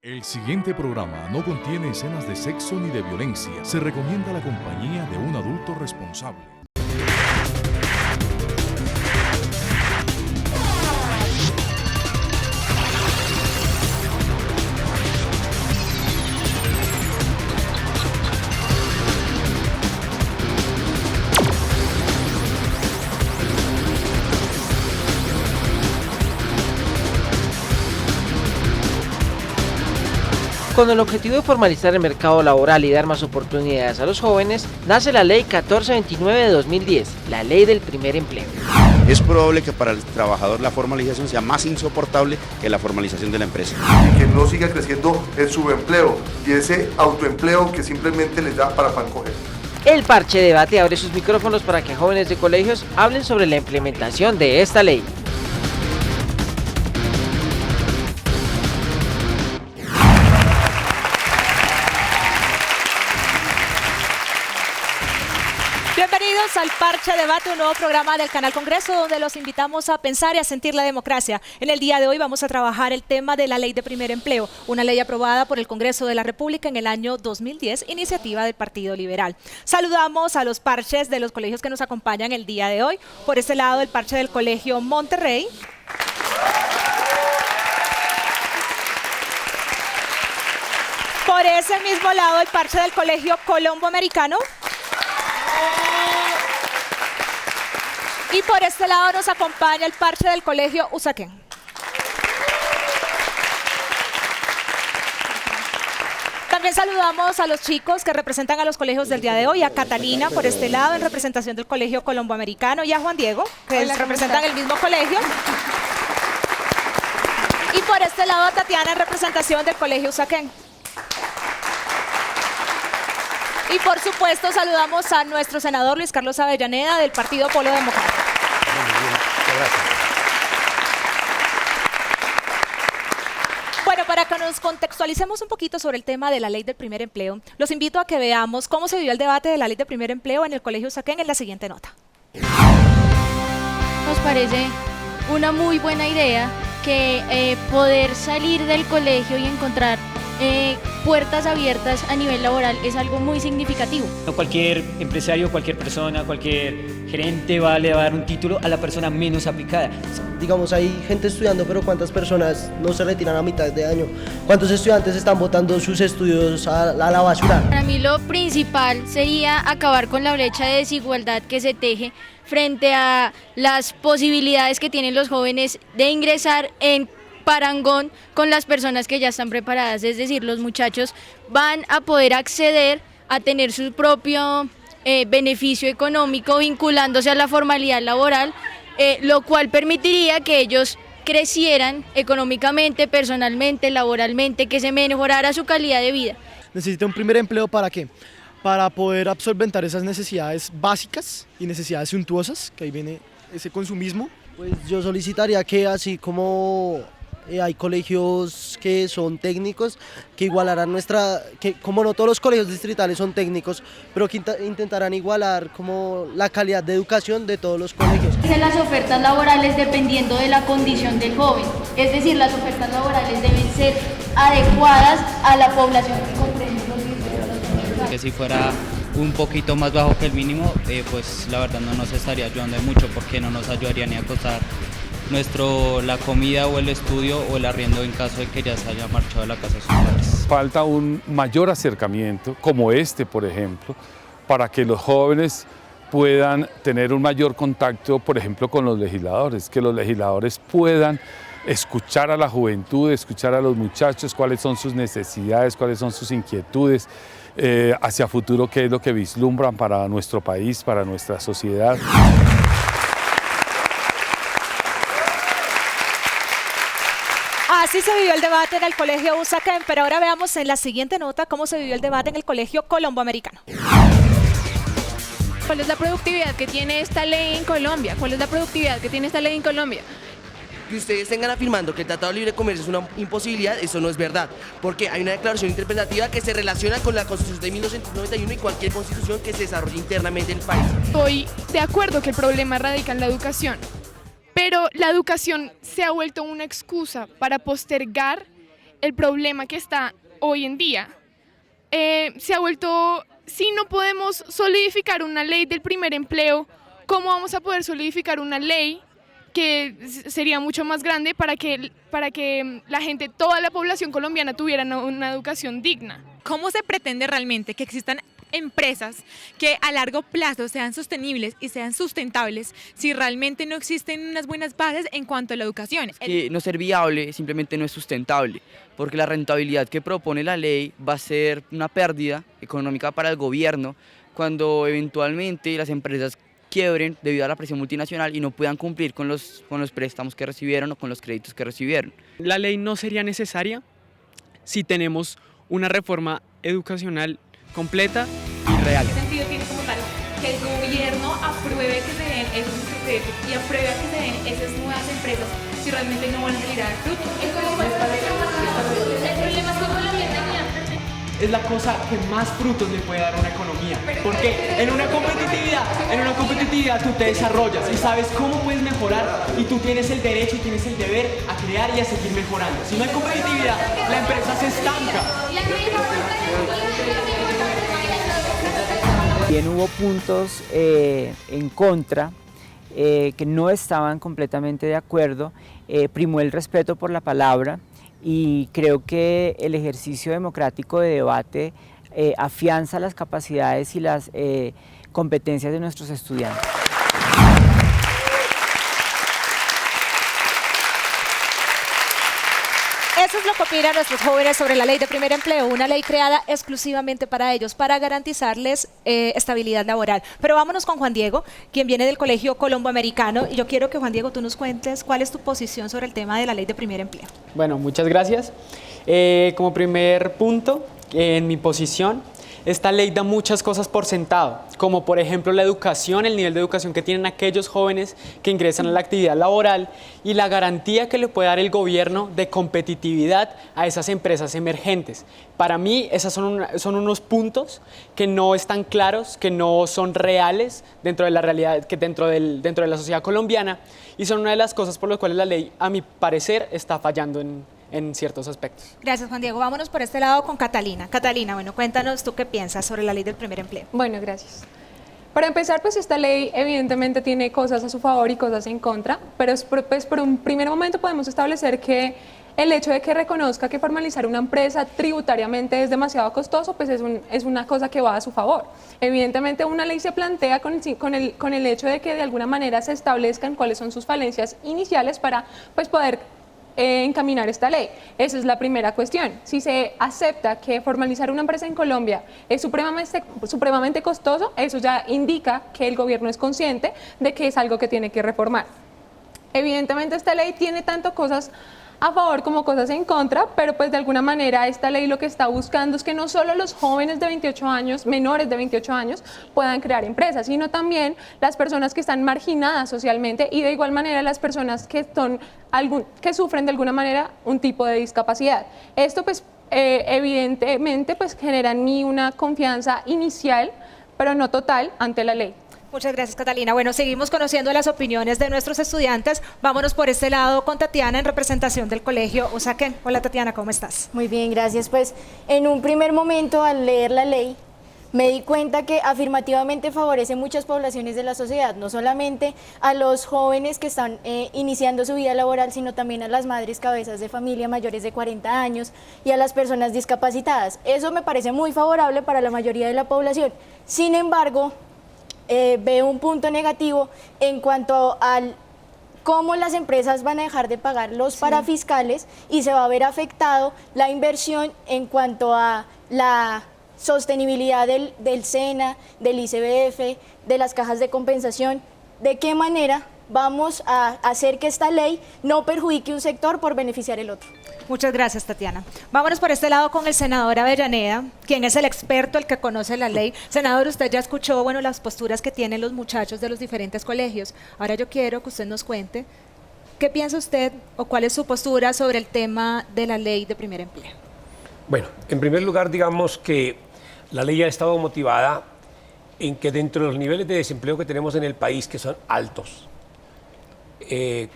El siguiente programa no contiene escenas de sexo ni de violencia. Se recomienda la compañía de un adulto responsable. Con el objetivo de formalizar el mercado laboral y dar más oportunidades a los jóvenes, nace la Ley 1429 de 2010, la Ley del Primer Empleo. Es probable que para el trabajador la formalización sea más insoportable que la formalización de la empresa. Y que no siga creciendo el subempleo y ese autoempleo que simplemente les da para pan coger. El Parche Debate abre sus micrófonos para que jóvenes de colegios hablen sobre la implementación de esta ley. Bienvenidos al Parche Debate, un nuevo programa del Canal Congreso donde los invitamos a pensar y a sentir la democracia. En el día de hoy vamos a trabajar el tema de la Ley de Primer Empleo, una ley aprobada por el Congreso de la República en el año 2010, iniciativa del Partido Liberal. Saludamos a los parches de los colegios que nos acompañan el día de hoy. Por este lado, el parche del Colegio Monterrey. Por ese mismo lado, el parche del Colegio Colombo Americano. Y por este lado nos acompaña el parche del Colegio Usaquén. También saludamos a los chicos que representan a los colegios del día de hoy, a Catalina por este lado en representación del Colegio Colombo Americano y a Juan Diego, que representan el mismo colegio. Y por este lado a Tatiana en representación del Colegio Usaquén. Y por supuesto saludamos a nuestro senador Luis Carlos Avellaneda del Partido Polo Democrático. Bueno, para que nos contextualicemos un poquito sobre el tema de la Ley del Primer Empleo, los invito a que veamos cómo se vivió el debate de la Ley del Primer Empleo en el Colegio Usaquén en la siguiente nota. Nos parece una muy buena idea que poder salir del colegio y encontrar puertas abiertas a nivel laboral es algo muy significativo. No cualquier empresario, cualquier persona, cualquier gerente le va a dar un título a la persona menos aplicada. Digamos, hay gente estudiando, pero ¿cuántas personas no se retiran a mitad de año? ¿Cuántos estudiantes están botando sus estudios a la basura? Para mí lo principal sería acabar con la brecha de desigualdad que se teje frente a las posibilidades que tienen los jóvenes de ingresar en parangón con las personas que ya están preparadas, es decir, los muchachos van a poder acceder a tener su propio beneficio económico vinculándose a la formalidad laboral, lo cual permitiría que ellos crecieran económicamente, personalmente, laboralmente, que se mejorara su calidad de vida. Necesita un primer empleo ¿para qué? Para poder absorbentar esas necesidades básicas y necesidades suntuosas, que ahí viene ese consumismo. Pues yo solicitaría que así como hay colegios que son técnicos, que igualaran que como no todos los colegios distritales son técnicos, pero que intentarán igualar como la calidad de educación de todos los colegios. Las ofertas laborales dependiendo de la condición del joven, es decir, las ofertas laborales deben ser adecuadas a la población que comprende los servicios. Que si fuera un poquito más bajo que el mínimo, pues la verdad no nos estaría ayudando mucho porque no nos ayudaría ni a costar la comida o el estudio o el arriendo en caso de que ya se haya marchado a la casa de sus padres. Falta un mayor acercamiento, como este por ejemplo, para que los jóvenes puedan tener un mayor contacto, por ejemplo, con los legisladores, que los legisladores puedan escuchar a la juventud, escuchar a los muchachos, cuáles son sus necesidades, cuáles son sus inquietudes, hacia futuro qué es lo que vislumbran para nuestro país, para nuestra sociedad. Así se vivió el debate en el Colegio Usaquén, pero ahora veamos en la siguiente nota cómo se vivió el debate en el Colegio Colombo Americano. ¿Cuál es la productividad que tiene esta ley en Colombia? ¿Cuál es la productividad que tiene esta ley en Colombia? Que ustedes tengan afirmando que el Tratado de Libre Comercio es una imposibilidad, eso no es verdad, porque hay una declaración interpretativa que se relaciona con la Constitución de 1991 y cualquier constitución que se desarrolle internamente en el país. Estoy de acuerdo que el problema radica en la educación, pero la educación se ha vuelto una excusa para postergar el problema que está hoy en día. Se ha vuelto, si no podemos solidificar una ley del primer empleo, ¿cómo vamos a poder solidificar una ley que sería mucho más grande para que la gente, toda la población colombiana tuviera una educación digna? ¿Cómo se pretende realmente que existan empresas que a largo plazo sean sostenibles y sean sustentables si realmente no existen unas buenas bases en cuanto a la educación? Que no ser viable simplemente no es sustentable, porque la rentabilidad que propone la ley va a ser una pérdida económica para el gobierno cuando eventualmente las empresas quiebren debido a la presión multinacional y no puedan cumplir con los préstamos que recibieron o con los créditos que recibieron. La ley no sería necesaria si tenemos una reforma educacional completa y real. ¿Qué sentido tiene como tal que el gobierno apruebe que se den esos secretos y apruebe que se den esas nuevas empresas si realmente no van a salir a dar fruto? El problema es que Colombia es la cosa que más frutos le puede dar a una economía, porque en una competitividad tú te desarrollas y sabes cómo puedes mejorar y tú tienes el derecho y tienes el deber a crear y a seguir mejorando. Si no hay competitividad, la empresa se estanca. Bien, hubo puntos en contra que no estaban completamente de acuerdo, primó el respeto por la palabra y creo que el ejercicio democrático de debate afianza las capacidades y las competencias de nuestros estudiantes. Eso es lo que opinan nuestros jóvenes sobre la ley de primer empleo, una ley creada exclusivamente para ellos, para garantizarles estabilidad laboral. Pero vámonos con Juan Diego, quien viene del Colegio Colombo Americano, y yo quiero que, Juan Diego, tú nos cuentes cuál es tu posición sobre el tema de la ley de primer empleo. Bueno, muchas gracias. Como primer punto, en mi posición, esta ley da muchas cosas por sentado, como por ejemplo la educación, el nivel de educación que tienen aquellos jóvenes que ingresan a la actividad laboral y la garantía que le puede dar el gobierno de competitividad a esas empresas emergentes. Para mí, esos son unos puntos que no están claros, que no son reales dentro de la realidad, que dentro de la sociedad colombiana, y son una de las cosas por las cuales la ley, a mi parecer, está fallando en ciertos aspectos. Gracias, Juan Diego. Vámonos por este lado con Catalina. Catalina, bueno, cuéntanos tú qué piensas sobre la ley del primer empleo. Bueno, gracias. Para empezar, pues esta ley evidentemente tiene cosas a su favor y cosas en contra, pero pues, por un primer momento podemos establecer que el hecho de que reconozca que formalizar una empresa tributariamente es demasiado costoso, pues es una cosa que va a su favor. Evidentemente una ley se plantea con el hecho de que de alguna manera se establezcan cuáles son sus falencias iniciales para pues, poder encaminar esta ley. Esa es la primera cuestión. Si se acepta que formalizar una empresa en Colombia es supremamente costoso, eso ya indica que el gobierno es consciente de que es algo que tiene que reformar. Evidentemente esta ley tiene tanto cosas a favor como cosas en contra, pero pues de alguna manera esta ley lo que está buscando es que no solo los jóvenes de 28 años, menores de 28 años, puedan crear empresas, sino también las personas que están marginadas socialmente y de igual manera las personas que sufren de alguna manera un tipo de discapacidad. Esto pues evidentemente pues genera en mí una confianza inicial, pero no total, ante la ley. Muchas gracias, Catalina. Bueno, seguimos conociendo las opiniones de nuestros estudiantes. Vámonos por este lado con Tatiana en representación del Colegio Usaquén. Hola, Tatiana, ¿cómo estás? Muy bien, gracias. Pues en un primer momento al leer la ley me di cuenta que afirmativamente favorece muchas poblaciones de la sociedad, no solamente a los jóvenes que están iniciando su vida laboral, sino también a las madres cabezas de familia mayores de 40 años y a las personas discapacitadas. Eso me parece muy favorable para la mayoría de la población. Sin embargo, veo un punto negativo en cuanto al cómo las empresas van a dejar de pagar los parafiscales y se va a ver afectado la inversión en cuanto a la sostenibilidad del SENA, del ICBF, de las cajas de compensación. ¿De qué manera vamos a hacer que esta ley no perjudique un sector por beneficiar el otro? Muchas gracias, Tatiana. Vámonos por este lado con el senador Avellaneda, quien es el experto, el que conoce la ley. Senador, usted ya escuchó, bueno, las posturas que tienen los muchachos de los diferentes colegios. Ahora yo quiero que usted nos cuente qué piensa usted o cuál es su postura sobre el tema de la ley de primer empleo. Bueno, en primer lugar, digamos que la ley ha estado motivada en que dentro de los niveles de desempleo que tenemos en el país, que son altos,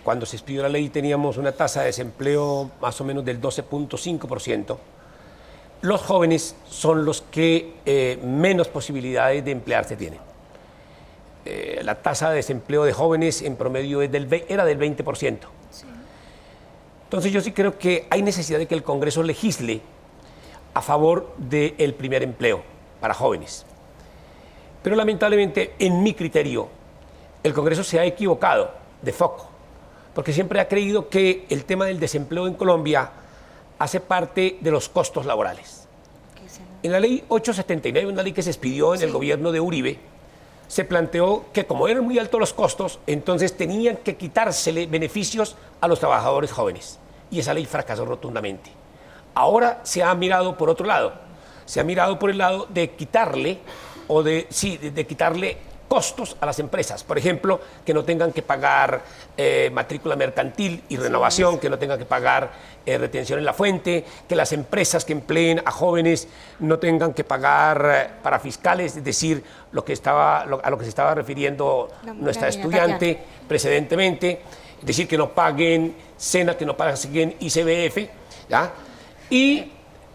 cuando se expidió la ley teníamos una tasa de desempleo más o menos del 12.5%. Los jóvenes son los que menos posibilidades de emplearse tienen. La tasa de desempleo de jóvenes en promedio era del 20%. Sí. Entonces yo sí creo que hay necesidad de que el Congreso legisle a favor del primer empleo para jóvenes. Pero lamentablemente, en mi criterio, el Congreso se ha equivocado de foco, porque siempre ha creído que el tema del desempleo en Colombia hace parte de los costos laborales. En la ley 879, una ley que se expidió en el gobierno de Uribe, se planteó que como eran muy altos los costos, entonces tenían que quitársele beneficios a los trabajadores jóvenes. Y esa ley fracasó rotundamente. Ahora se ha mirado por otro lado. Se ha mirado por el lado de quitarle, de quitarle costos a las empresas. Por ejemplo, que no tengan que pagar matrícula mercantil y renovación, que no tengan que pagar retención en la fuente, que las empresas que empleen a jóvenes no tengan que pagar para fiscales, es decir, a lo que se estaba refiriendo nuestra estudiante precedentemente, es decir, que no paguen SENA, que no paguen ICBF, ¿ya? Y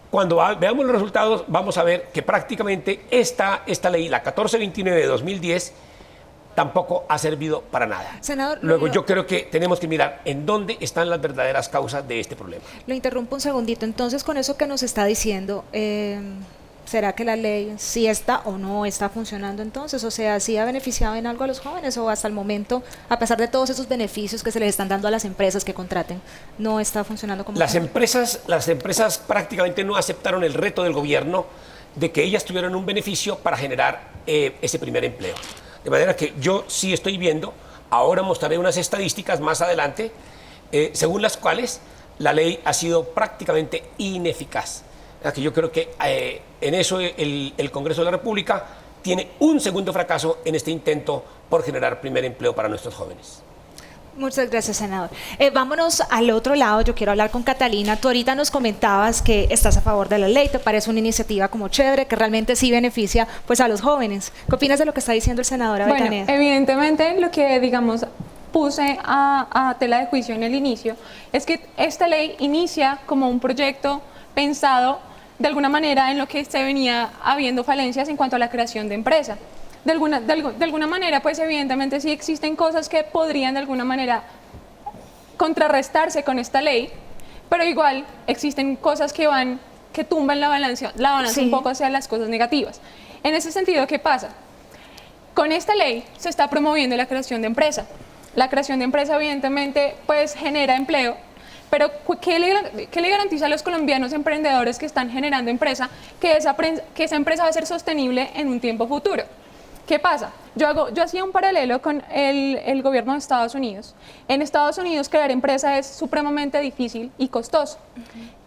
cuando veamos los resultados, vamos a ver que prácticamente esta ley, la 1429 de 2010, tampoco ha servido para nada. Senador, luego yo creo que tenemos que mirar en dónde están las verdaderas causas de este problema. Lo interrumpo un segundito. Entonces, con eso que nos está diciendo, ¿será que la ley sí está o no está funcionando entonces? O sea, ¿sí ha beneficiado en algo a los jóvenes o hasta el momento, a pesar de todos esos beneficios que se les están dando a las empresas que contraten, no está funcionando como las empresas prácticamente no aceptaron el reto del gobierno de que ellas tuvieran un beneficio para generar ese primer empleo. De manera que yo sí estoy viendo, ahora mostraré unas estadísticas más adelante, según las cuales la ley ha sido prácticamente ineficaz. Que yo creo que en eso el Congreso de la República tiene un segundo fracaso en este intento por generar primer empleo para nuestros jóvenes. Muchas gracias, senador. Vámonos al otro lado. Yo quiero hablar con Catalina. Tú ahorita nos comentabas que estás a favor de la ley, te parece una iniciativa como chévere, que realmente sí beneficia pues a los jóvenes. ¿Qué opinas de lo que está diciendo el senador Avellaneda? Bueno, evidentemente lo que digamos puse a tela de juicio en el inicio es que esta ley inicia como un proyecto pensado de alguna manera en lo que se venía habiendo falencias en cuanto a la creación de empresa. De alguna manera, pues evidentemente sí existen cosas que podrían de alguna manera contrarrestarse con esta ley, pero igual existen cosas que tumban la balanza sí, un poco hacia las cosas negativas. En ese sentido, ¿qué pasa? Con esta ley se está promoviendo la creación de empresa. La creación de empresa evidentemente pues genera empleo, pero ¿qué le garantiza a los colombianos emprendedores que están generando empresa que esa empresa va a ser sostenible en un tiempo futuro? ¿Qué pasa? Yo hacía un paralelo con el gobierno de Estados Unidos. En Estados Unidos crear empresa es supremamente difícil y costoso.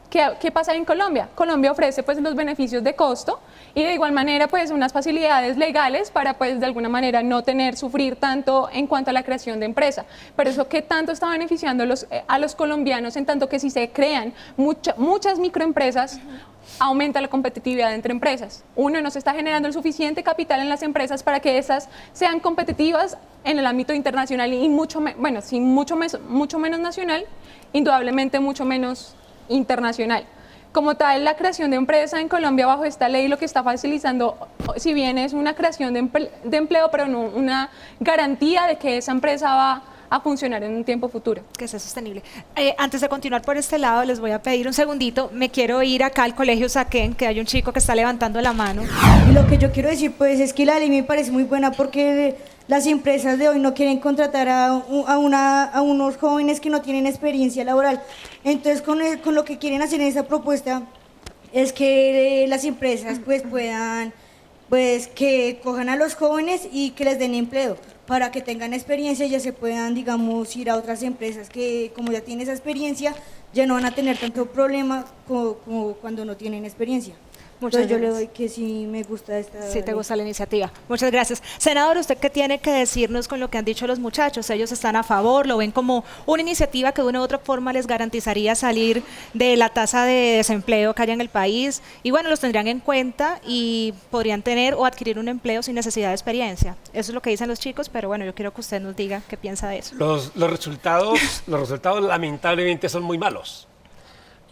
¿Qué pasa en Colombia? Colombia ofrece pues los beneficios de costo y de igual manera pues unas facilidades legales para pues de alguna manera no sufrir tanto en cuanto a la creación de empresa. Pero eso ¿qué tanto está beneficiando a los colombianos en tanto que si se crean muchas microempresas, aumenta la competitividad entre empresas? Uno, no se está generando el suficiente capital en las empresas para que esas sean competitivas en el ámbito internacional y mucho menos nacional, indudablemente mucho menos internacional. Como tal, la creación de empresa en Colombia bajo esta ley lo que está facilitando, si bien es una creación de empleo, pero no una garantía de que esa empresa va a funcionar en un tiempo futuro. Que sea sostenible. Antes de continuar por este lado, les voy a pedir un segundito. Me quiero ir acá al Colegio Saquén, que hay un chico que está levantando la mano. Y lo que yo quiero decir pues es que la ley me parece muy buena porque las empresas de hoy no quieren contratar a unos jóvenes que no tienen experiencia laboral. Entonces con lo que quieren hacer en esa propuesta es que las empresas pues puedan, pues que cojan a los jóvenes y que les den empleo para que tengan experiencia y ya se puedan, digamos, ir a otras empresas que como ya tienen esa experiencia ya no van a tener tanto problema como cuando no tienen experiencia. Entonces yo le doy que sí me gusta esta Sí, te ley. gusta la iniciativa. Muchas gracias. Senador, ¿usted qué tiene que decirnos con lo que han dicho los muchachos? ¿Ellos están a favor? ¿Lo ven como una iniciativa que de una u otra forma les garantizaría salir de la tasa de desempleo que hay en el país? Y bueno, los tendrían en cuenta y podrían tener o adquirir un empleo sin necesidad de experiencia. Eso es lo que dicen los chicos, pero bueno, yo quiero que usted nos diga qué piensa de eso. Los resultados lamentablemente son muy malos.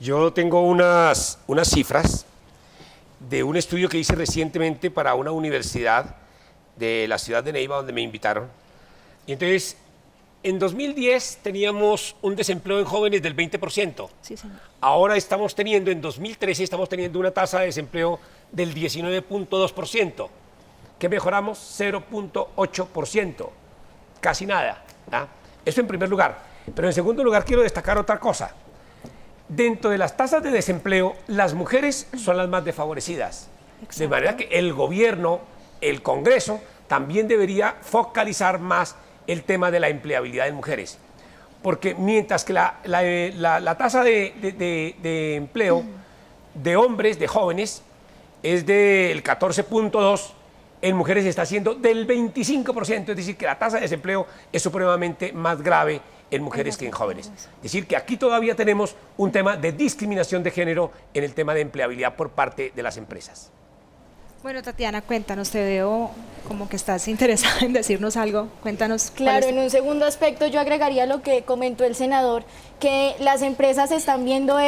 Yo tengo unas cifras de un estudio que hice recientemente para una universidad de la ciudad de Neiva, donde me invitaron. Y entonces, en 2010 teníamos un desempleo en jóvenes del 20%. Sí, señor. Ahora en 2013 estamos teniendo una tasa de desempleo del 19.2%. ¿Qué mejoramos? 0.8%. Casi nada. ¿Ah? Eso en primer lugar. Pero en segundo lugar quiero destacar otra cosa. Dentro de las tasas de desempleo, las mujeres son las más desfavorecidas. Exacto. De manera que el gobierno, el Congreso, también debería focalizar más el tema de la empleabilidad de mujeres. Porque mientras que la tasa de empleo de hombres, de jóvenes, es del 14.2%, en mujeres está siendo del 25%, es decir, que la tasa de desempleo es supremamente más grave en mujeres que en jóvenes. Es decir, que aquí todavía tenemos un tema de discriminación de género en el tema de empleabilidad por parte de las empresas. Bueno, Tatiana, cuéntanos, te veo como que estás interesada en decirnos algo. Cuéntanos. Claro, en un segundo aspecto yo agregaría lo que comentó el senador, que las empresas están viendo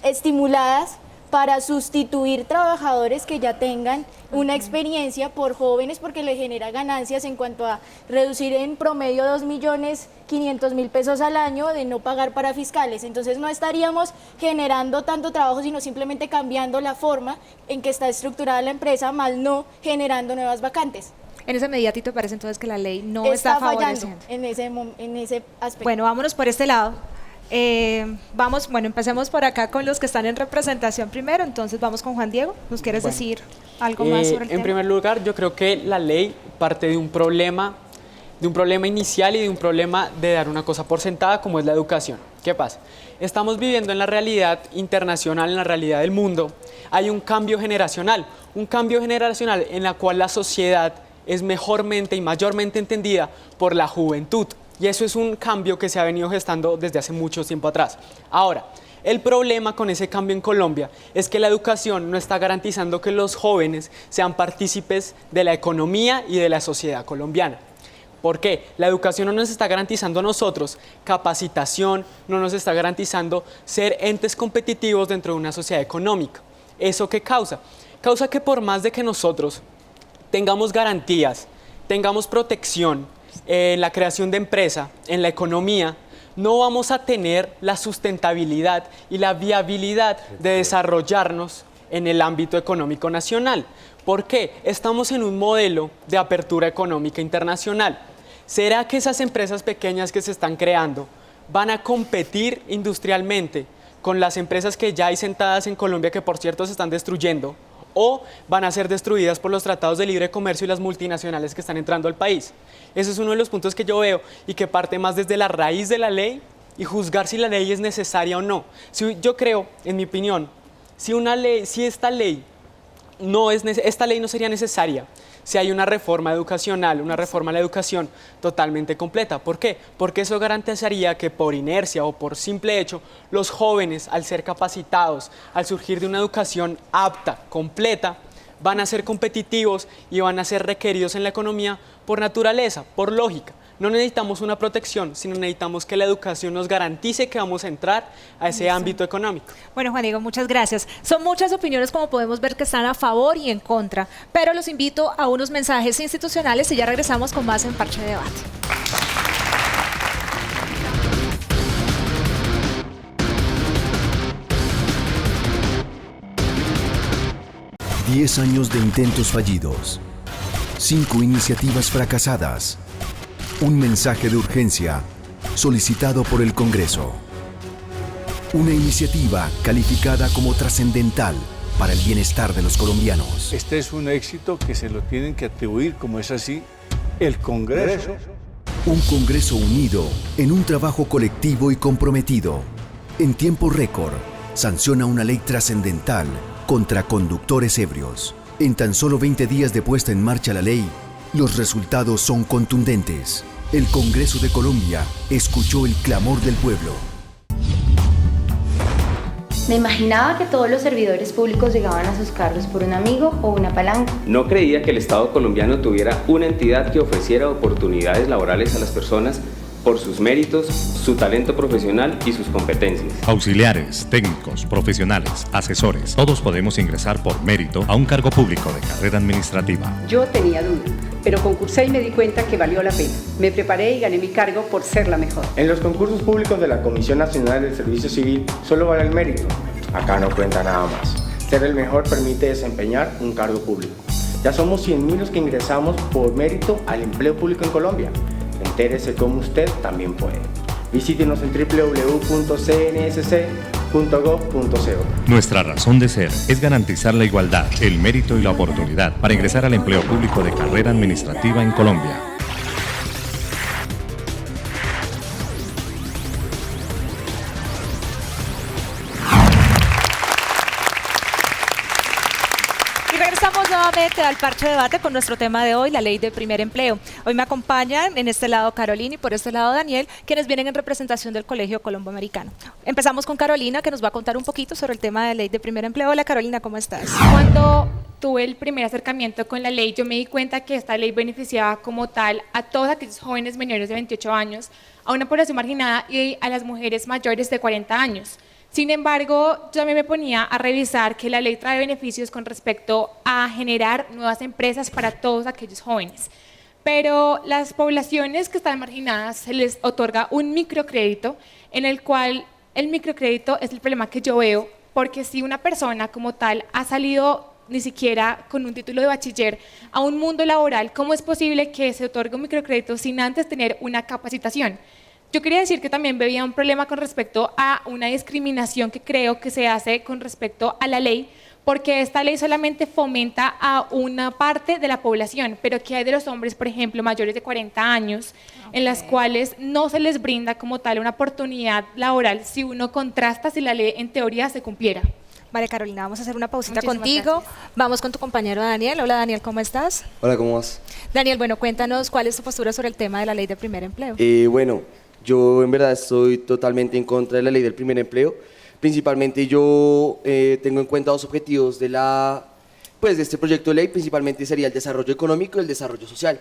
estimuladas para sustituir trabajadores que ya tengan una experiencia por jóvenes, porque le genera ganancias en cuanto a reducir en promedio 2.500.000 pesos al año de no pagar para fiscales. Entonces no estaríamos generando tanto trabajo, sino simplemente cambiando la forma en que está estructurada la empresa, más no generando nuevas vacantes. En esa medida, ¿a ti te parece entonces que la ley no está está fallando favoreciendo? en ese aspecto? Bueno, vámonos por este lado. Empecemos por acá con los que están en representación primero. Entonces vamos con Juan Diego. ¿Nos quieres decir algo más sobre el tema? En primer lugar, yo creo que la ley parte de un problema inicial y de un problema de dar una cosa por sentada, como es la educación. ¿Qué pasa? Estamos viviendo en la realidad internacional, en la realidad del mundo. Hay un cambio generacional en la cual la sociedad es mejormente y mayormente entendida por la juventud. Y eso es un cambio que se ha venido gestando desde hace mucho tiempo atrás. Ahora, el problema con ese cambio en Colombia es que la educación no está garantizando que los jóvenes sean partícipes de la economía y de la sociedad colombiana. ¿Por qué? La educación no nos está garantizando a nosotros capacitación, no nos está garantizando ser entes competitivos dentro de una sociedad económica. ¿Eso qué causa? Causa que por más de que nosotros tengamos garantías, tengamos protección, en la creación de empresa, en la economía, no vamos a tener la sustentabilidad y la viabilidad de desarrollarnos en el ámbito económico nacional. ¿Por qué? Estamos en un modelo de apertura económica internacional. ¿Será que esas empresas pequeñas que se están creando van a competir industrialmente con las empresas que ya hay sentadas en Colombia, que por cierto se están destruyendo, o van a ser destruidas por los tratados de libre comercio y las multinacionales que están entrando al país? Ese es uno de los puntos que yo veo y que parte más desde la raíz de la ley y juzgar si la ley es necesaria o no. Yo creo, en mi opinión, si esta ley no sería necesaria si hay una reforma educacional, una reforma a la educación totalmente completa. ¿Por qué? Porque eso garantizaría que por inercia o por simple hecho, los jóvenes, al ser capacitados, al surgir de una educación apta, completa, van a ser competitivos y van a ser requeridos en la economía por naturaleza, por lógica. No necesitamos una protección, sino necesitamos que la educación nos garantice que vamos a entrar a ese ámbito económico. Bueno, Juan Diego, muchas gracias. Son muchas opiniones, como podemos ver, que están a favor y en contra, pero los invito a unos mensajes institucionales y ya regresamos con más en Parche de Debate. Diez años de intentos fallidos, 5 iniciativas fracasadas, un mensaje de urgencia solicitado por el Congreso. Una iniciativa calificada como trascendental para el bienestar de los colombianos. Este es un éxito que se lo tienen que atribuir, como es así, el Congreso. Un Congreso unido en un trabajo colectivo y comprometido. En tiempo récord, sanciona una ley trascendental contra conductores ebrios. En tan solo 20 días de puesta en marcha la ley, los resultados son contundentes. El Congreso de Colombia escuchó el clamor del pueblo. Me imaginaba que todos los servidores públicos llegaban a sus cargos por un amigo o una palanca. No creía que el Estado colombiano tuviera una entidad que ofreciera oportunidades laborales a las personas por sus méritos, su talento profesional y sus competencias. Auxiliares, técnicos, profesionales, asesores, todos podemos ingresar por mérito a un cargo público de carrera administrativa. Yo tenía dudas, pero concursé y me di cuenta que valió la pena. Me preparé y gané mi cargo por ser la mejor. En los concursos públicos de la Comisión Nacional del Servicio Civil solo vale el mérito. Acá no cuenta nada más. Ser el mejor permite desempeñar un cargo público. Ya somos 100.000 los que ingresamos por mérito al empleo público en Colombia. Entérese cómo usted también puede. Visítenos en www.cnsc.gov.co. Nuestra razón de ser es garantizar la igualdad, el mérito y la oportunidad para ingresar al empleo público de carrera administrativa en Colombia. Nuevamente al Parche Debate con nuestro tema de hoy, la ley de primer empleo. Hoy me acompañan en este lado Carolina y por este lado Daniel, quienes vienen en representación del Colegio Colombo Americano. Empezamos con Carolina, que nos va a contar un poquito sobre el tema de la ley de primer empleo. Hola Carolina, ¿cómo estás? Cuando tuve el primer acercamiento con la ley, yo me di cuenta que esta ley beneficiaba como tal a todos aquellos jóvenes menores de 28 años, a una población marginada y a las mujeres mayores de 40 años. Sin embargo, yo también me ponía a revisar que la ley trae beneficios con respecto a generar nuevas empresas para todos aquellos jóvenes. Pero las poblaciones que están marginadas se les otorga un microcrédito, en el cual el microcrédito es el problema que yo veo, porque si una persona como tal ha salido ni siquiera con un título de bachiller a un mundo laboral, ¿cómo es posible que se otorgue un microcrédito sin antes tener una capacitación? Yo quería decir que también veía un problema con respecto a una discriminación que creo que se hace con respecto a la ley, porque esta ley solamente fomenta a una parte de la población, pero que hay de los hombres, por ejemplo, mayores de 40 años, en las cuales no se les brinda como tal una oportunidad laboral si uno contrasta si la ley en teoría se cumpliera. Vale, Carolina, vamos a hacer una pausita Muchísimas contigo. gracias. Vamos con tu compañero Daniel. Hola Daniel, ¿cómo estás? Hola, ¿cómo vas? Daniel, bueno, cuéntanos cuál es tu postura sobre el tema de la ley de primer empleo. Bueno, yo en verdad estoy totalmente en contra de la ley del primer empleo. Principalmente yo tengo en cuenta dos objetivos de este proyecto de ley. Principalmente sería el desarrollo económico y el desarrollo social.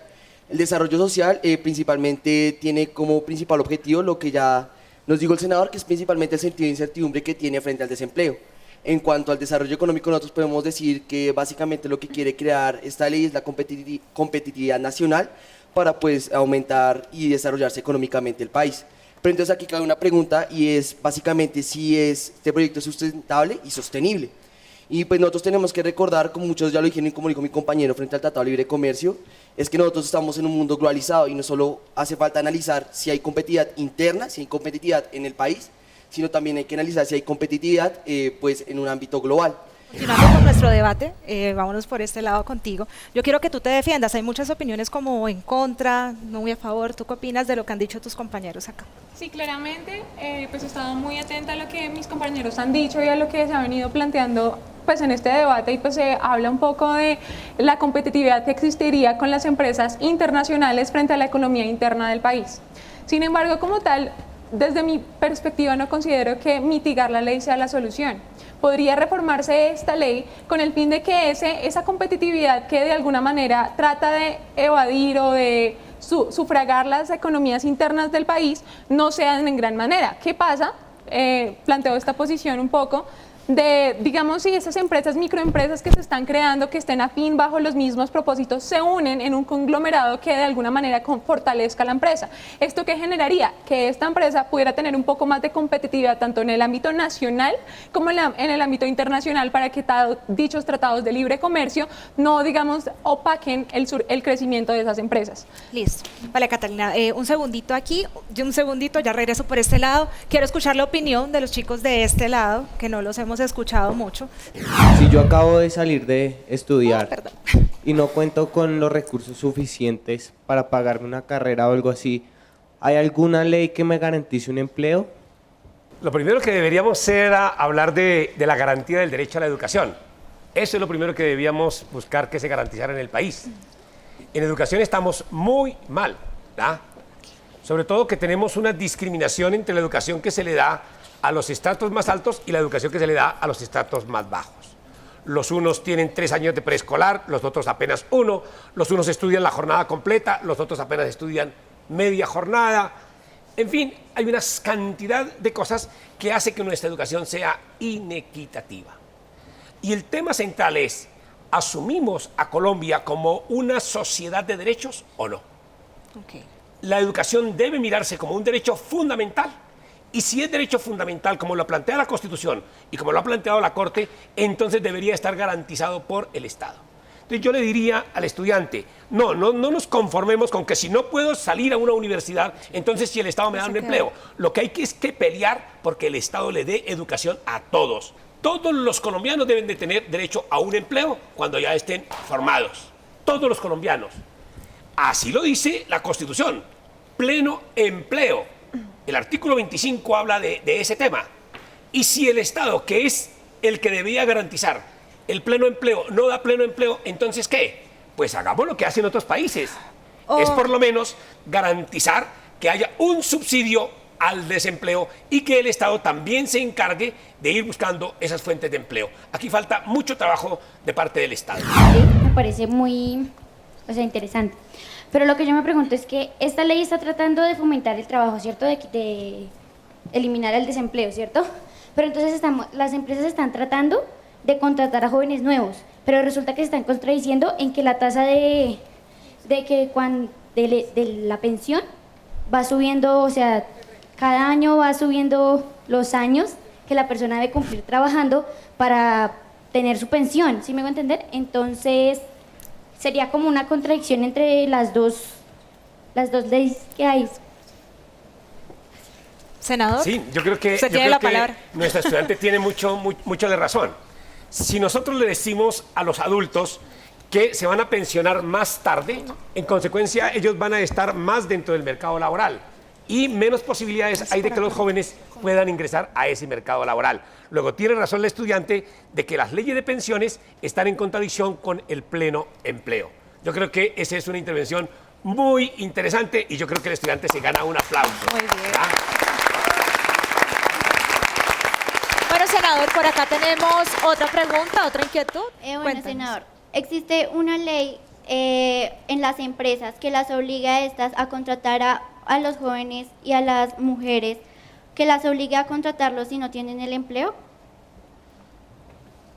El desarrollo social principalmente tiene como principal objetivo lo que ya nos dijo el senador, que es principalmente el sentido de incertidumbre que tiene frente al desempleo. En cuanto al desarrollo económico, nosotros podemos decir que básicamente lo que quiere crear esta ley es la competitividad nacional para pues aumentar y desarrollarse económicamente el país. Pero entonces aquí cabe una pregunta y es básicamente si este proyecto es sustentable y sostenible. Y pues nosotros tenemos que recordar, como muchos ya lo dijeron y como dijo mi compañero frente al Tratado de Libre Comercio, es que nosotros estamos en un mundo globalizado y no solo hace falta analizar si hay competitividad interna, si hay competitividad en el país, sino también hay que analizar si hay competitividad pues en un ámbito global. Continuando con nuestro debate, vámonos por este lado contigo. Yo quiero que tú te defiendas. Hay muchas opiniones como en contra, no muy a favor. ¿Tú qué opinas de lo que han dicho tus compañeros acá? Sí, claramente, pues he estado muy atenta a lo que mis compañeros han dicho y a lo que se ha venido planteando pues en este debate, y pues se habla un poco de la competitividad que existiría con las empresas internacionales frente a la economía interna del país. Sin embargo, como tal, desde mi perspectiva no considero que mitigar la ley sea la solución. Podría reformarse esta ley con el fin de que esa competitividad que de alguna manera trata de evadir o de sufragar las economías internas del país no sean en gran manera. ¿Qué pasa? Planteo esta posición un poco de, digamos, si esas empresas, microempresas que se están creando, que estén afín bajo los mismos propósitos, se unen en un conglomerado que de alguna manera fortalezca la empresa. ¿Esto qué generaría? Que esta empresa pudiera tener un poco más de competitividad tanto en el ámbito nacional como en el ámbito internacional, para que dichos tratados de libre comercio no, digamos, opaquen el crecimiento de esas empresas. Listo. Vale, Catalina, un segundito aquí, ya regreso por este lado. Quiero escuchar la opinión de los chicos de este lado, que no los hemos escuchado mucho. Si yo acabo de salir de estudiar y no cuento con los recursos suficientes para pagarme una carrera o algo así, ¿hay alguna ley que me garantice un empleo? Lo primero que deberíamos hacer era hablar de la garantía del derecho a la educación. Eso es lo primero que debíamos buscar que se garantizara en el país. En educación estamos muy mal, ¿verdad? Sobre todo que tenemos una discriminación entre la educación que se le da a los estratos más altos y la educación que se le da a los estratos más bajos. Los unos tienen 3 años de preescolar, los otros apenas 1, los unos estudian la jornada completa, los otros apenas estudian media jornada. En fin, hay una cantidad de cosas que hace que nuestra educación sea inequitativa. Y el tema central es, ¿asumimos a Colombia como una sociedad de derechos o no? Okay. La educación debe mirarse como un derecho fundamental. Y si es derecho fundamental, como lo plantea la Constitución y como lo ha planteado la Corte, entonces debería estar garantizado por el Estado. Entonces yo le diría al estudiante, no nos conformemos con que si no puedo salir a una universidad, entonces si el Estado me da un empleo. Lo que hay que es que pelear porque el Estado le dé educación a todos. Todos los colombianos deben de tener derecho a un empleo cuando ya estén formados. Todos los colombianos. Así lo dice la Constitución. Pleno empleo. El artículo 25 habla de ese tema. Y si el Estado, que es el que debía garantizar el pleno empleo, no da pleno empleo, entonces ¿qué? Pues hagamos lo que hacen otros países. Es por lo menos garantizar que haya un subsidio al desempleo y que el Estado también se encargue de ir buscando esas fuentes de empleo. Aquí falta mucho trabajo de parte del Estado. Me parece muy interesante. Pero lo que yo me pregunto es que esta ley está tratando de fomentar el trabajo, ¿cierto? De eliminar el desempleo, ¿cierto? Pero entonces las empresas están tratando de contratar a jóvenes nuevos, pero resulta que se están contradiciendo en que la tasa de la pensión va subiendo, o sea, cada año va subiendo los años que la persona debe cumplir trabajando para tener su pensión, ¿sí me voy a entender? Entonces sería como una contradicción entre las dos leyes que hay. Senador. Sí, yo creo que nuestra estudiante tiene mucho de razón. Si nosotros le decimos a los adultos que se van a pensionar más tarde, en consecuencia ellos van a estar más dentro del mercado laboral y menos posibilidades hay de que los jóvenes puedan ingresar a ese mercado laboral. Luego tiene razón la estudiante de que las leyes de pensiones están en contradicción con el pleno empleo. Yo creo que esa es una intervención muy interesante y yo creo que el estudiante se gana un aplauso. Muy bien. Bueno, senador, por acá tenemos otra pregunta, otra inquietud. Bueno, senador, existe una ley en las empresas que las obliga a estas a contratar a los jóvenes y a las mujeres, que las obliga a contratarlos si no tienen el empleo.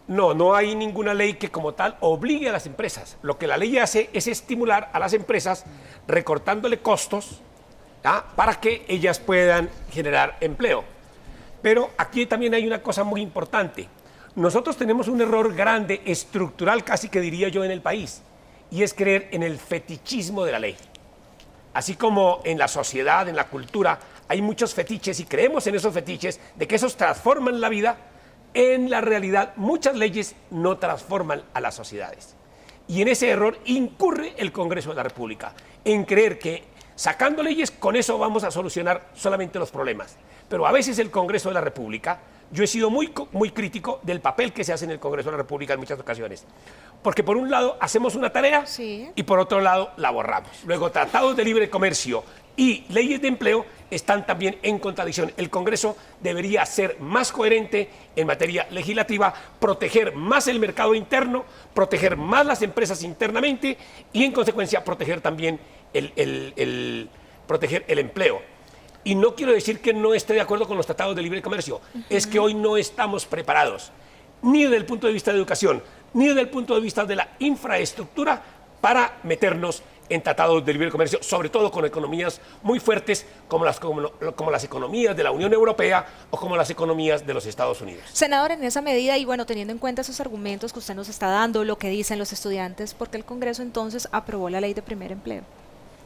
No hay ninguna ley que como tal obligue a las empresas. Lo que la ley hace es estimular a las empresas recortándole costos, ¿ya?, para que ellas puedan generar empleo. Pero aquí también hay una cosa muy importante. Nosotros tenemos un error grande, estructural casi que diría yo en el país, y es creer en el fetichismo de la ley. Así como en la sociedad, en la cultura, hay muchos fetiches y creemos en esos fetiches de que esos transforman la vida. En la realidad, muchas leyes no transforman a las sociedades. Y en ese error incurre el Congreso de la República, en creer que sacando leyes con eso vamos a solucionar solamente los problemas. Pero a veces el Congreso de la República, yo he sido muy crítico del papel que se hace en el Congreso de la República en muchas ocasiones. Porque por un lado hacemos una tarea y por otro lado la borramos. Luego tratados de libre comercio y leyes de empleo están también en contradicción. El Congreso debería ser más coherente en materia legislativa, proteger más el mercado interno, proteger más las empresas internamente y en consecuencia proteger también proteger el empleo. Y no quiero decir que no esté de acuerdo con los tratados de libre comercio, es que hoy no estamos preparados, ni desde el punto de vista de educación, ni desde el punto de vista de la infraestructura para meternos en tratados de libre comercio, sobre todo con economías muy fuertes como las economías de la Unión Europea o como las economías de los Estados Unidos. Senador, en esa medida, y bueno, teniendo en cuenta esos argumentos que usted nos está dando, lo que dicen los estudiantes, ¿por qué el Congreso entonces aprobó la ley de primer empleo?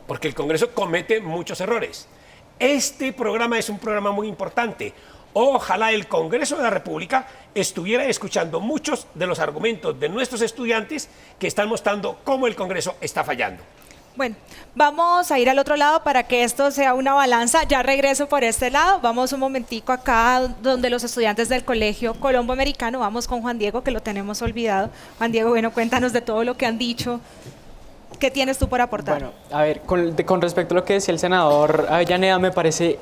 Porque el Congreso comete muchos errores. Este programa es un programa muy importante. Ojalá el Congreso de la República estuviera escuchando muchos de los argumentos de nuestros estudiantes que están mostrando cómo el Congreso está fallando. Bueno, vamos a ir al otro lado para que esto sea una balanza. Ya regreso por este lado. Vamos un momentico acá donde los estudiantes del Colegio Colombo Americano. Vamos con Juan Diego, que lo tenemos olvidado. Juan Diego, bueno, cuéntanos de todo lo que han dicho. ¿Qué tienes tú por aportar? Bueno, a ver, con respecto a lo que decía el senador Avellaneda, me parece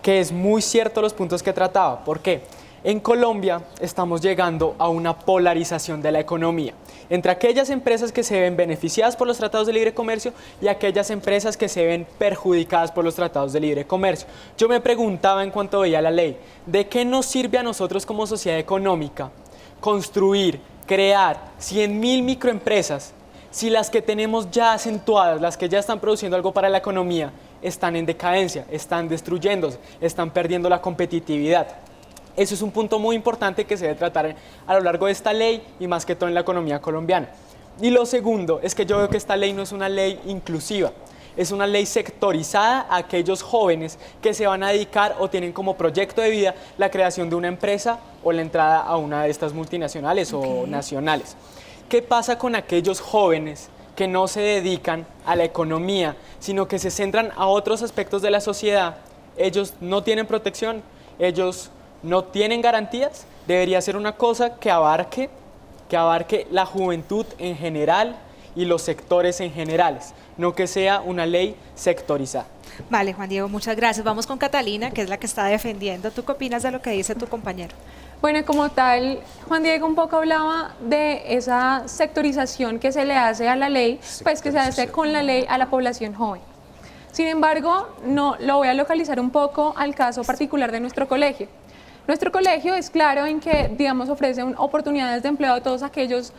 que es muy cierto los puntos que trataba. ¿Por qué? En Colombia estamos llegando a una polarización de la economía entre aquellas empresas que se ven beneficiadas por los tratados de libre comercio y aquellas empresas que se ven perjudicadas por los tratados de libre comercio. Yo me preguntaba en cuanto veía la ley, ¿de qué nos sirve a nosotros como sociedad económica construir, crear 100.000 microempresas si las que tenemos ya acentuadas, las que ya están produciendo algo para la economía, están en decadencia, están destruyéndose, están perdiendo la competitividad? Eso es un punto muy importante que se debe tratar a lo largo de esta ley y más que todo en la economía colombiana. Y lo segundo es que yo veo que esta ley no es una ley inclusiva, es una ley sectorizada a aquellos jóvenes que se van a dedicar o tienen como proyecto de vida la creación de una empresa o la entrada a una de estas multinacionales o nacionales. ¿Qué pasa con aquellos jóvenes que no se dedican a la economía, sino que se centran a otros aspectos de la sociedad? Ellos no tienen protección, ellos no tienen garantías. Debería ser una cosa que abarque la juventud en general y los sectores en generales, no que sea una ley sectorizada. Vale, Juan Diego, muchas gracias. Vamos con Catalina, que es la que está defendiendo. ¿Tú qué opinas de lo que dice tu compañero? Bueno, como tal, Juan Diego un poco hablaba de esa sectorización que se le hace a la ley, pues que se hace con la ley a la población joven. Sin embargo, no, lo voy a localizar un poco al caso particular de nuestro colegio. Nuestro colegio es claro en que, digamos, ofrece oportunidades de empleo a todos aquellos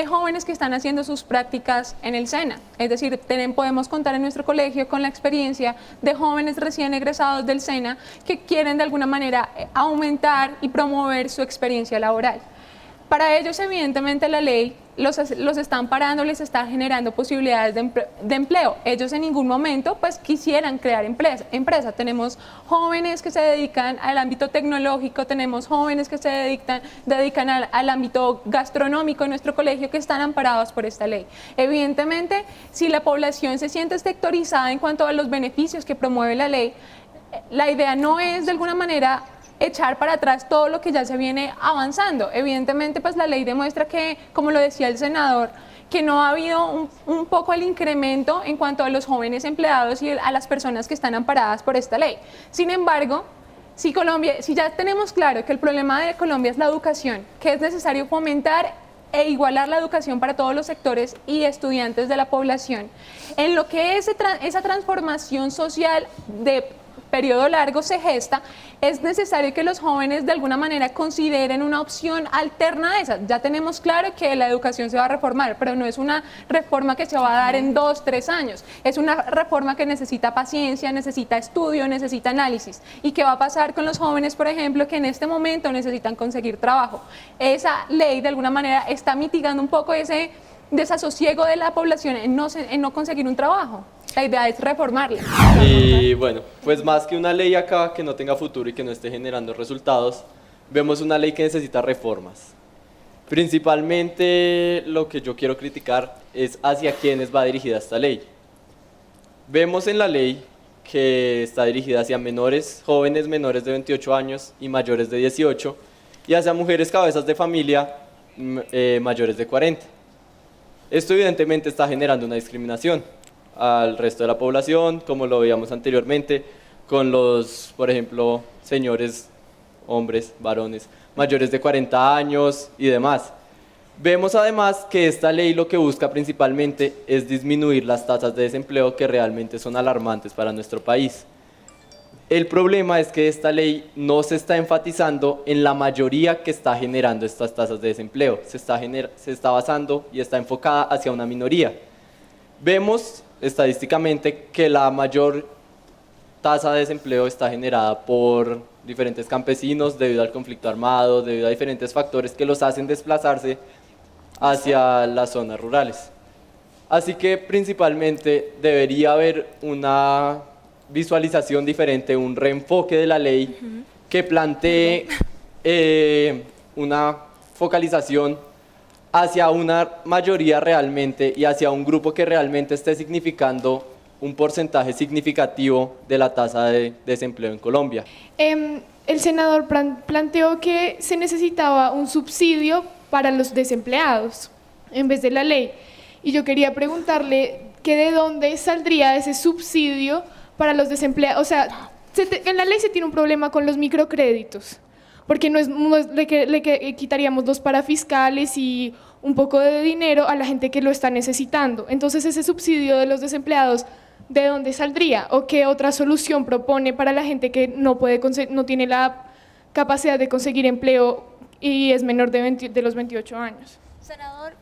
jóvenes que están haciendo sus prácticas en el SENA. Es decir, podemos contar en nuestro colegio con la experiencia de jóvenes recién egresados del SENA que quieren de alguna manera aumentar y promover su experiencia laboral. Para ellos, evidentemente, la ley los está amparando, les está generando posibilidades de empleo. Ellos en ningún momento pues quisieran crear empresa. Tenemos jóvenes que se dedican al ámbito tecnológico, tenemos jóvenes que se dedican al ámbito gastronómico en nuestro colegio que están amparados por esta ley. Evidentemente, si la población se siente sectorizada en cuanto a los beneficios que promueve la ley, la idea no es de alguna manera echar para atrás todo lo que ya se viene avanzando. Evidentemente, pues la ley demuestra que, como lo decía el senador, que no ha habido un poco el incremento en cuanto a los jóvenes empleados y a las personas que están amparadas por esta ley. Sin embargo, si ya tenemos claro que el problema de Colombia es la educación, que es necesario fomentar e igualar la educación para todos los sectores y estudiantes de la población, en lo que esa transformación social de periodo largo se gesta, es necesario que los jóvenes de alguna manera consideren una opción alterna a esa. Ya tenemos claro que la educación se va a reformar, pero no es una reforma que se va a dar en 2, 3 años. Es una reforma que necesita paciencia, necesita estudio, necesita análisis. ¿Y qué va a pasar con los jóvenes, por ejemplo, que en este momento necesitan conseguir trabajo? Esa ley de alguna manera está mitigando un poco ese desasosiego de la población en no conseguir un trabajo. La idea es reformarla. Y bueno, pues más que una ley acá que no tenga futuro y que no esté generando resultados, vemos una ley que necesita reformas. Principalmente lo que yo quiero criticar es hacia quiénes va dirigida esta ley. Vemos en la ley que está dirigida hacia jóvenes menores de 28 años y mayores de 18, y hacia mujeres cabezas de familia mayores de 40. Esto evidentemente está generando una discriminación al resto de la población, como lo veíamos anteriormente, con los, por ejemplo, señores, hombres, varones, mayores de 40 años y demás. Vemos además que esta ley lo que busca principalmente es disminuir las tasas de desempleo que realmente son alarmantes para nuestro país. El problema es que esta ley no se está enfatizando en la mayoría que está generando estas tasas de desempleo, se está basando y está enfocada hacia una minoría. Vemos estadísticamente que la mayor tasa de desempleo está generada por diferentes campesinos debido al conflicto armado, debido a diferentes factores que los hacen desplazarse hacia las zonas rurales. Así que principalmente debería haber una visualización diferente, un reenfoque de la ley que plantee una focalización hacia una mayoría realmente y hacia un grupo que realmente esté significando un porcentaje significativo de la tasa de desempleo en Colombia. El senador planteó que se necesitaba un subsidio para los desempleados en vez de la ley. Y yo quería preguntarle que de dónde saldría ese subsidio para los desempleados. O sea, en la ley se tiene un problema con los microcréditos, porque le quitaríamos los parafiscales y un poco de dinero a la gente que lo está necesitando. Entonces, ese subsidio de los desempleados, ¿de dónde saldría? ¿O qué otra solución propone para la gente que no tiene la capacidad de conseguir empleo y es menor de los 28 años? Senador,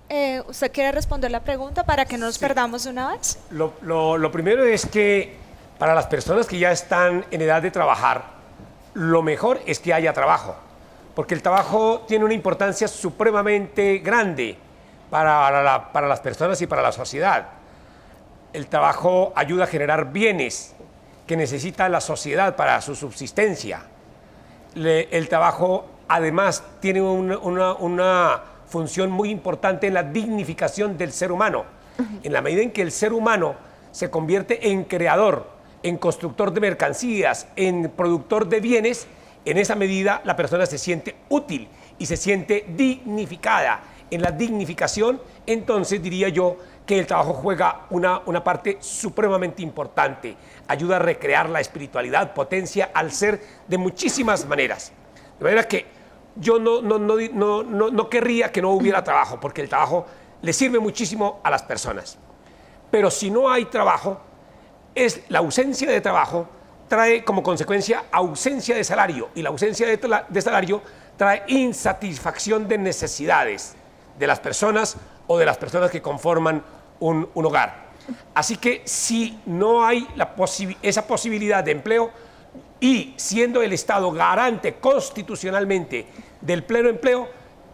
¿usted quiere responder la pregunta para que no nos perdamos de una vez? Lo primero es que para las personas que ya están en edad de trabajar, lo mejor es que haya trabajo, porque el trabajo tiene una importancia supremamente grande para las personas y para la sociedad. El trabajo ayuda a generar bienes que necesita la sociedad para su subsistencia. El trabajo además tiene una función muy importante en la dignificación del ser humano. En la medida en que el ser humano se convierte en creador, en constructor de mercancías, en productor de bienes, en esa medida la persona se siente útil y se siente dignificada. En la dignificación, entonces diría yo que el trabajo juega una parte supremamente importante. Ayuda a recrear la espiritualidad, potencia al ser de muchísimas maneras. De manera que yo no querría que no hubiera trabajo, porque el trabajo le sirve muchísimo a las personas. Pero si no hay trabajo, la ausencia de trabajo trae como consecuencia ausencia de salario, y la ausencia de salario trae insatisfacción de necesidades de las personas o de las personas que conforman un hogar. Así que si no hay esa posibilidad de empleo, y siendo el Estado garante constitucionalmente del pleno empleo,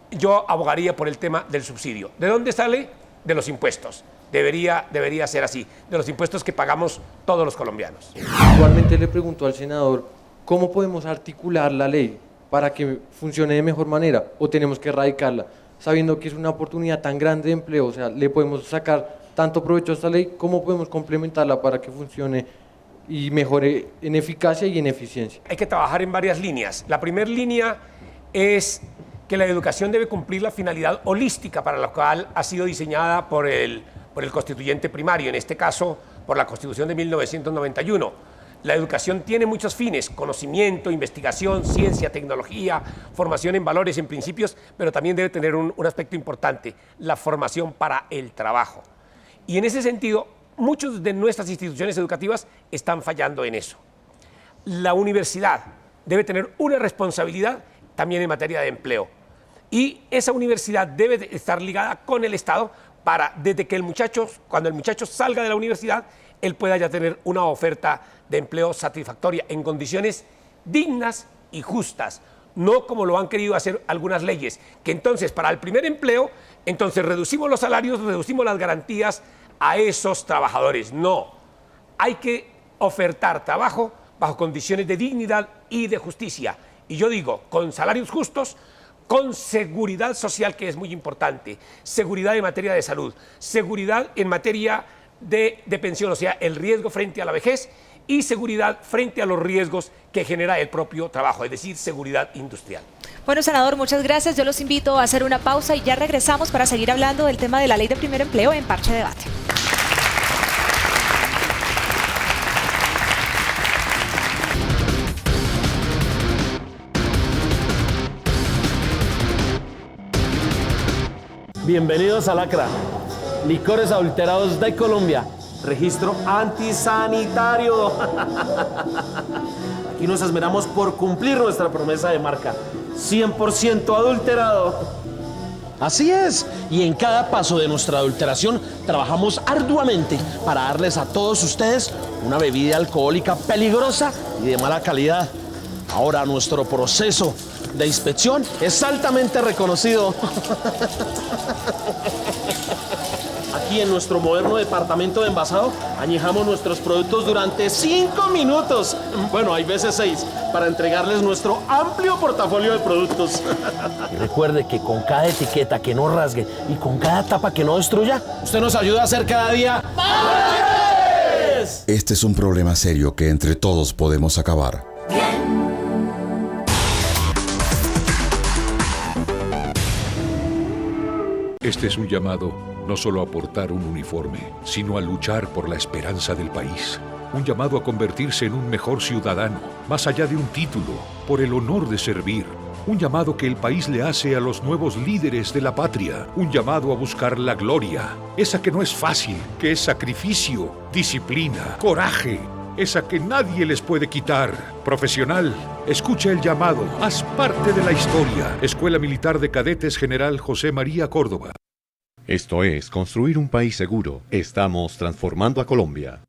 yo abogaría por el tema del subsidio. ¿De dónde sale? De los impuestos. Debería ser así, de los impuestos que pagamos todos los colombianos. Igualmente le pregunto al senador, ¿cómo podemos articular la ley para que funcione de mejor manera, o tenemos que erradicarla, sabiendo que es una oportunidad tan grande de empleo? O sea, le podemos sacar tanto provecho a esta ley, ¿cómo podemos complementarla para que funcione y mejore en eficacia y en eficiencia? Hay que trabajar en varias líneas. La primera línea es que la educación debe cumplir la finalidad holística para la cual ha sido diseñada por el constituyente primario, en este caso por la Constitución de 1991. La educación tiene muchos fines: conocimiento, investigación, ciencia, tecnología, formación en valores, en principios, pero también debe tener un aspecto importante: la formación para el trabajo. Y en ese sentido, muchas de nuestras instituciones educativas están fallando en eso. La universidad debe tener una responsabilidad también en materia de empleo, y esa universidad debe estar ligada con el Estado para, desde que cuando el muchacho salga de la universidad, él pueda ya tener una oferta de empleo satisfactoria en condiciones dignas y justas, no como lo han querido hacer algunas leyes, que entonces para el primer empleo, entonces reducimos los salarios, reducimos las garantías a esos trabajadores. No, hay que ofertar trabajo bajo condiciones de dignidad y de justicia, y yo digo, con salarios justos, con seguridad social, que es muy importante, seguridad en materia de salud, seguridad en materia de pensión, o sea, el riesgo frente a la vejez, y seguridad frente a los riesgos que genera el propio trabajo, es decir, seguridad industrial. Bueno, senador, muchas gracias. Yo los invito a hacer una pausa y ya regresamos para seguir hablando del tema de la ley de primer empleo en Parche Debate. Bienvenidos a Lacra, licores adulterados de Colombia, registro antisanitario. Aquí nos esmeramos por cumplir nuestra promesa de marca, 100% adulterado. Así es, y en cada paso de nuestra adulteración trabajamos arduamente para darles a todos ustedes una bebida alcohólica peligrosa y de mala calidad. Ahora nuestro proceso de inspección es altamente reconocido. aquí en nuestro moderno departamento de envasado, añejamos nuestros productos durante 5 minutos. Bueno, hay veces 6, para entregarles nuestro amplio portafolio de productos. Y recuerde que con cada etiqueta que no rasgue y con cada tapa que no destruya, usted nos ayuda a hacer cada día ¡mejores! Este es un problema serio que entre todos podemos acabar. Este es un llamado no solo a portar un uniforme, sino a luchar por la esperanza del país. Un llamado a convertirse en un mejor ciudadano, más allá de un título, por el honor de servir. Un llamado que el país le hace a los nuevos líderes de la patria. Un llamado a buscar la gloria, esa que no es fácil, que es sacrificio, disciplina, coraje. Esa que nadie les puede quitar. Profesional, escucha el llamado. Haz parte de la historia. Escuela Militar de Cadetes General José María Córdoba. Esto es Construir un País Seguro. Estamos transformando a Colombia.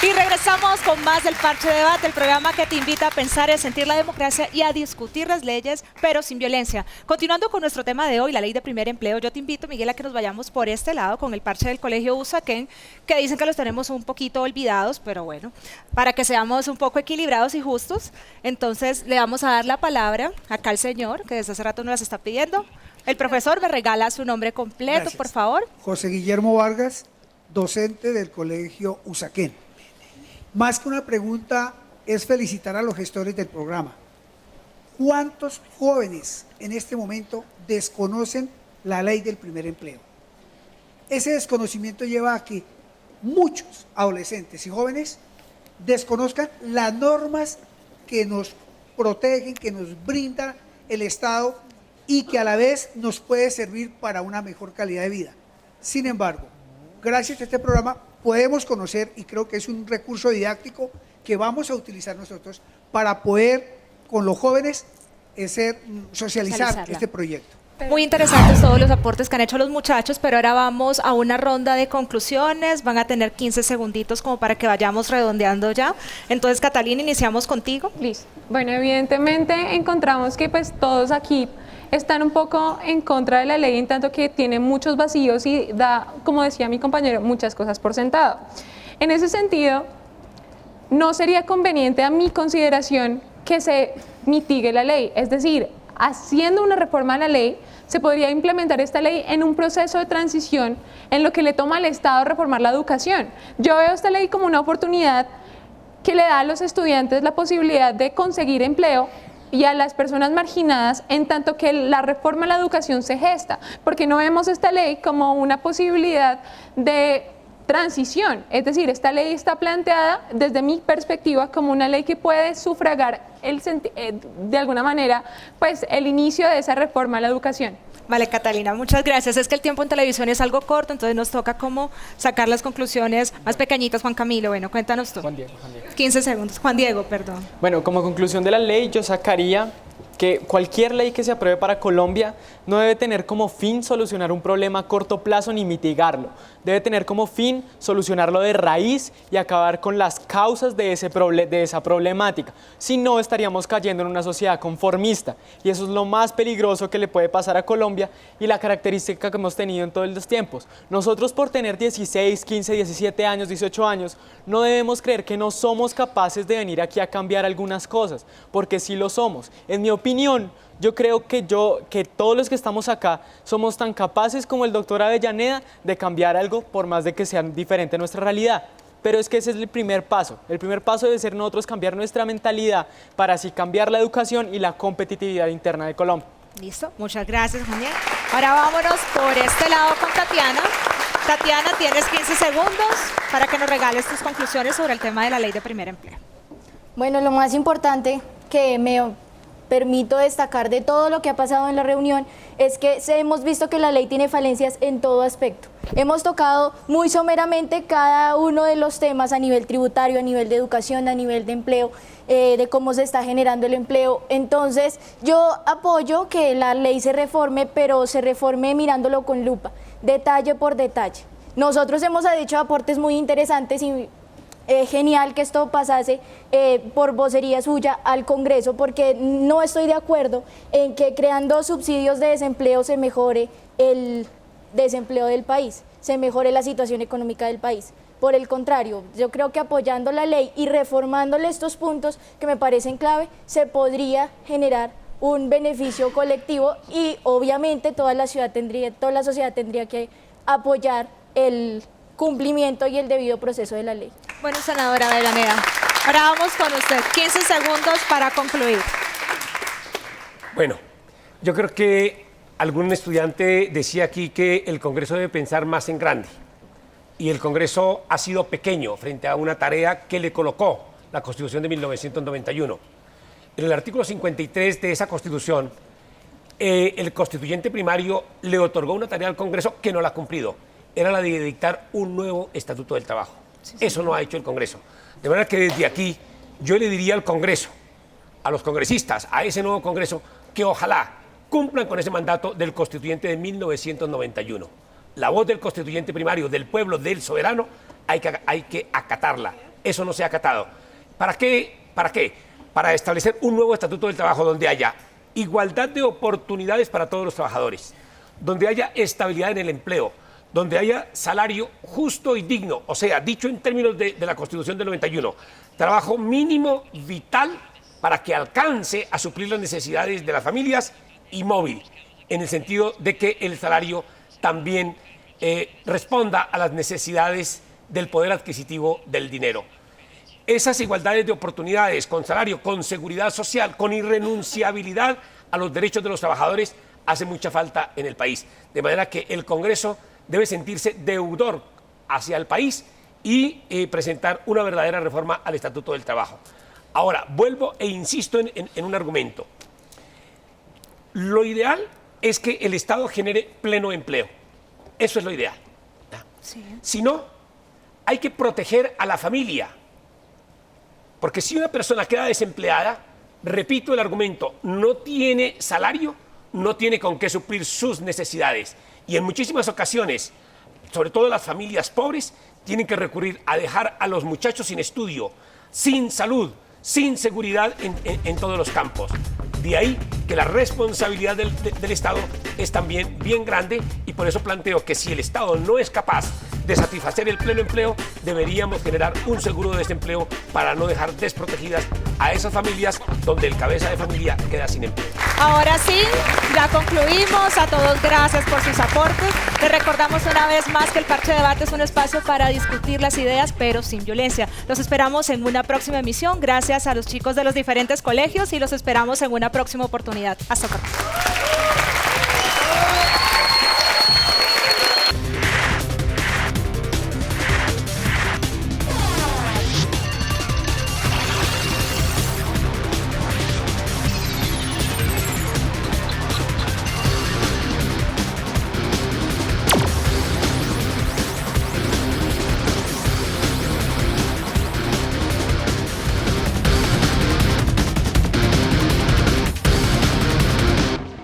Y regresamos con más del Parche Debate, el programa que te invita a pensar y a sentir la democracia y a discutir las leyes, pero sin violencia. Continuando con nuestro tema de hoy, la ley de primer empleo, yo te invito, Miguel, a que nos vayamos por este lado con el parche del Colegio Usaquén, que dicen que los tenemos un poquito olvidados, pero bueno, para que seamos un poco equilibrados y justos, entonces le vamos a dar la palabra acá al señor, que desde hace rato nos las está pidiendo. El profesor me regala su nombre completo, Gracias. por favor. José Guillermo Vargas, docente del Colegio Usaquén. Más que una pregunta, es felicitar a los gestores del programa. ¿Cuántos jóvenes en este momento desconocen la ley del primer empleo? Ese desconocimiento lleva a que muchos adolescentes y jóvenes desconozcan las normas que nos protegen, que nos brinda el Estado y que a la vez nos puede servir para una mejor calidad de vida. Sin embargo, gracias a este programa podemos conocer, y creo que es un recurso didáctico que vamos a utilizar nosotros para poder con los jóvenes socializar este proyecto. Muy interesantes todos los aportes que han hecho los muchachos, pero ahora vamos a una ronda de conclusiones. Van a tener 15 segunditos como para que vayamos redondeando ya. Entonces, Catalina, iniciamos contigo. Listo. Bueno, evidentemente encontramos que pues todos aquí están un poco en contra de la ley, en tanto que tiene muchos vacíos y da, como decía mi compañero, muchas cosas por sentado. En ese sentido, no sería conveniente a mi consideración que se mitigue la ley, es decir, haciendo una reforma a la ley, se podría implementar esta ley en un proceso de transición en lo que le toma al Estado reformar la educación. Yo veo esta ley como una oportunidad que le da a los estudiantes la posibilidad de conseguir empleo y a las personas marginadas, en tanto que la reforma a la educación se gesta, porque no vemos esta ley como una posibilidad de transición, es decir, esta ley está planteada desde mi perspectiva como una ley que puede sufragar de alguna manera pues el inicio de esa reforma a la educación. Vale, Catalina, muchas gracias. Es que el tiempo en televisión es algo corto, entonces nos toca como sacar las conclusiones más pequeñitas. Juan Camilo, bueno, cuéntanos tú. Juan Diego. 15 segundos. Juan Diego, perdón. Bueno, como conclusión de la ley, yo sacaría que cualquier ley que se apruebe para Colombia no debe tener como fin solucionar un problema a corto plazo ni mitigarlo. Debe tener como fin solucionarlo de raíz y acabar con las causas de esa problemática. Si no, estaríamos cayendo en una sociedad conformista. Y eso es lo más peligroso que le puede pasar a Colombia y la característica que hemos tenido en todos los tiempos. Nosotros, por tener 16, 15, 17 años, 18 años, no debemos creer que no somos capaces de venir aquí a cambiar algunas cosas, porque sí lo somos. En mi opinión, yo creo que todos los que estamos acá somos tan capaces como el doctor Avellaneda de cambiar algo por más de que sea diferente nuestra realidad. Pero es que ese es el primer paso. El primer paso debe ser nosotros cambiar nuestra mentalidad para así cambiar la educación y la competitividad interna de Colombia. Listo, muchas gracias, Juan Diego. Ahora vámonos por este lado con Tatiana. Tatiana, tienes 15 segundos para que nos regales tus conclusiones sobre el tema de la ley de primer empleo. Bueno, lo más importante que me permito destacar de todo lo que ha pasado en la reunión es que hemos visto que la ley tiene falencias en todo aspecto. Hemos tocado muy someramente cada uno de los temas a nivel tributario, a nivel de educación, a nivel de empleo, de cómo se está generando el empleo. Entonces, yo apoyo que la ley se reforme, pero se reforme mirándolo con lupa, detalle por detalle. Nosotros hemos hecho aportes muy interesantes y genial que esto pasase por vocería suya al Congreso, porque no estoy de acuerdo en que creando subsidios de desempleo se mejore el desempleo del país, se mejore la situación económica del país. Por el contrario, yo creo que apoyando la ley y reformándole estos puntos que me parecen clave, se podría generar un beneficio colectivo y obviamente toda la sociedad tendría que apoyar el cumplimiento y el debido proceso de la ley. Bueno, senadora Avellaneda, ahora vamos con usted. 15 segundos para concluir. Bueno, yo creo que algún estudiante decía aquí que el Congreso debe pensar más en grande. Y el Congreso ha sido pequeño frente a una tarea que le colocó la Constitución de 1991. En el artículo 53 de esa Constitución, el constituyente primario le otorgó una tarea al Congreso que no la ha cumplido. Era la de dictar un nuevo Estatuto del Trabajo. Eso no ha hecho el Congreso. De manera que desde aquí yo le diría al Congreso, a los congresistas, a ese nuevo Congreso, que ojalá cumplan con ese mandato del constituyente de 1991. La voz del constituyente primario, del pueblo, del soberano, hay que acatarla. Eso no se ha acatado. ¿Para qué? Para establecer un nuevo Estatuto del Trabajo donde haya igualdad de oportunidades para todos los trabajadores, donde haya estabilidad en el empleo, donde haya salario justo y digno, o sea, dicho en términos de la Constitución del 91, trabajo mínimo vital para que alcance a suplir las necesidades de las familias y móvil, en el sentido de que el salario también responda a las necesidades del poder adquisitivo del dinero. Esas igualdades de oportunidades con salario, con seguridad social, con irrenunciabilidad a los derechos de los trabajadores, hace mucha falta en el país. De manera que el Congreso debe sentirse deudor hacia el país y presentar una verdadera reforma al Estatuto del Trabajo. Ahora, vuelvo e insisto en un argumento. Lo ideal es que el Estado genere pleno empleo. Eso es lo ideal. Sí. Si no, hay que proteger a la familia. Porque si una persona queda desempleada, repito el argumento, no tiene salario, no tiene con qué suplir sus necesidades. Y en muchísimas ocasiones, sobre todo las familias pobres, tienen que recurrir a dejar a los muchachos sin estudio, sin salud, sin seguridad en todos los campos. De ahí que la responsabilidad del Estado es también bien grande y por eso planteo que si el Estado no es capaz de satisfacer el pleno empleo, deberíamos generar un seguro de desempleo para no dejar desprotegidas a esas familias donde el cabeza de familia queda sin empleo. Ahora sí, ya concluimos. A todos gracias por sus aportes. Les recordamos una vez más que el Parche Debate es un espacio para discutir las ideas, pero sin violencia. Los esperamos en una próxima emisión. Gracias a los chicos de los diferentes colegios y los esperamos en una próxima oportunidad. Hasta pronto.